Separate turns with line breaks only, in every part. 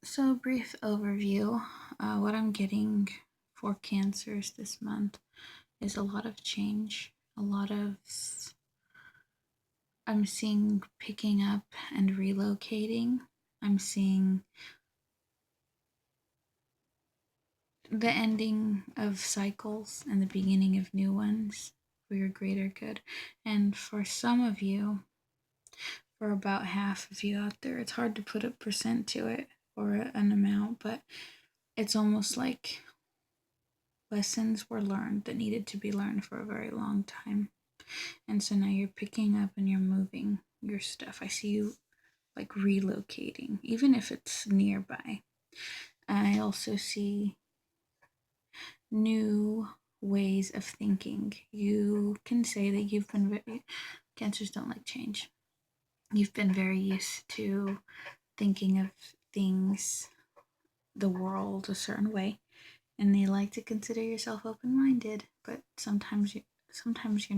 So, a brief overview. What I'm getting for cancers this month is a lot of change, a lot of I'm seeing picking up and relocating. I'm seeing the ending of cycles and the beginning of new ones for your greater good. And for some of you, for about half of you out there, it's hard to put a percent to it or an amount, but it's almost like lessons were learned that needed to be learned for a very long time. And so now you're picking up and you're moving your stuff. I see you like relocating, even if it's nearby. I also see new ways of thinking. You can say that you've been cancers don't like change. You've been very used to thinking of things, the world a certain way, and they like to consider yourself open-minded, but sometimes you're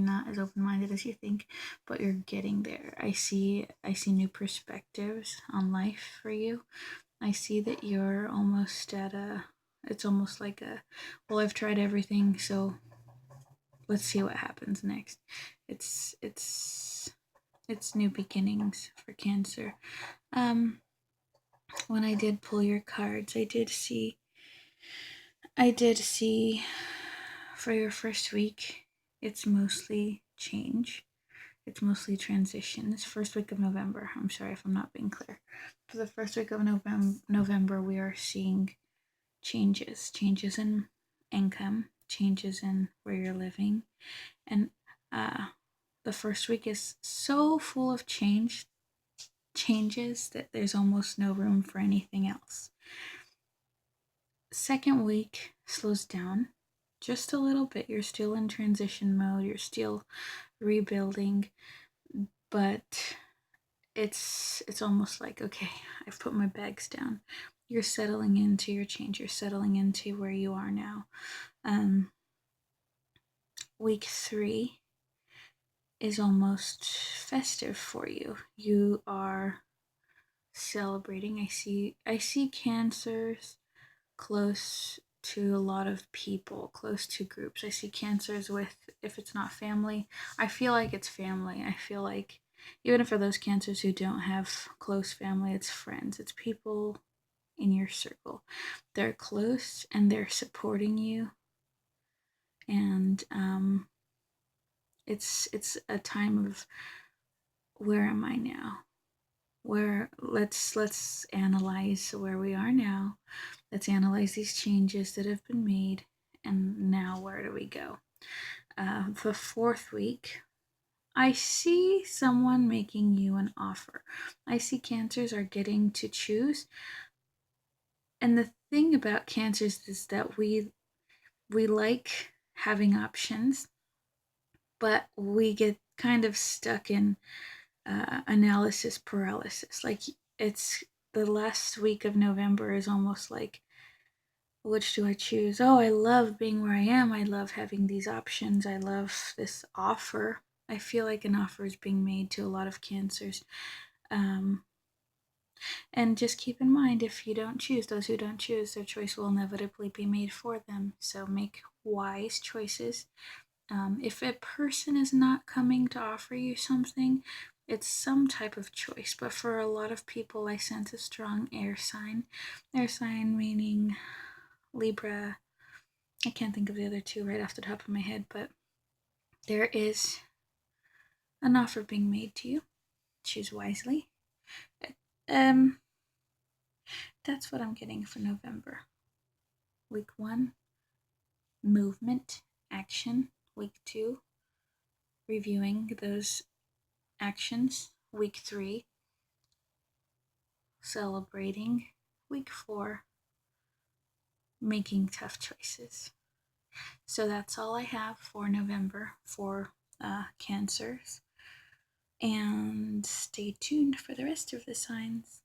not as open-minded as you think, but you're getting there. I see new perspectives on life for you. I see that you're almost at a it's almost like a, well, I've tried everything, so let's see what happens next. It's new beginnings for Cancer. When I did pull your cards, I did see for your first week, it's mostly change. It's mostly transition. This first week of November, I'm sorry if I'm not being clear. For the first week of November, we are seeing changes in income, changes in where you're living. And the first week is so full of changes that there's almost no room for anything else. Second week slows down just a little bit. You're still in transition mode, you're still rebuilding, but it's almost like, okay, I've put my bags down. You're settling into your change, you're settling into where you are now. Week 3 is almost festive for you. You are celebrating. I see cancers close to a lot of people, close to groups. I see cancers with, if it's not family, I feel like it's family. I feel like even for those cancers who don't have close family, it's friends, it's people in your circle. They're close and they're supporting you, and it's a time of, where am I now? Where let's analyze where we are now. Let's analyze these changes that have been made, and now where do we go? The fourth week, I see someone making you an offer. I see cancers are getting to choose. And the thing about cancers is that we like having options, but we get kind of stuck in analysis paralysis. Like, it's the last week of November is almost like, which do I choose? Oh, I love being where I am. I love having these options. I love this offer. I feel like an offer is being made to a lot of cancers. And just keep in mind, if you don't choose, those who don't choose, their choice will inevitably be made for them. So make wise choices. If a person is not coming to offer you something, it's some type of choice. But for a lot of people, I sense a strong air sign. Air sign meaning Libra. I can't think of the other two right off the top of my head, but there is an offer being made to you. Choose wisely. Um, that's what I'm getting for November. Week 1, movement, action. Week 2, reviewing those actions. Week 3, celebrating. Week 4, making tough choices. So that's all I have for November for cancers. And stay tuned for the rest of the signs.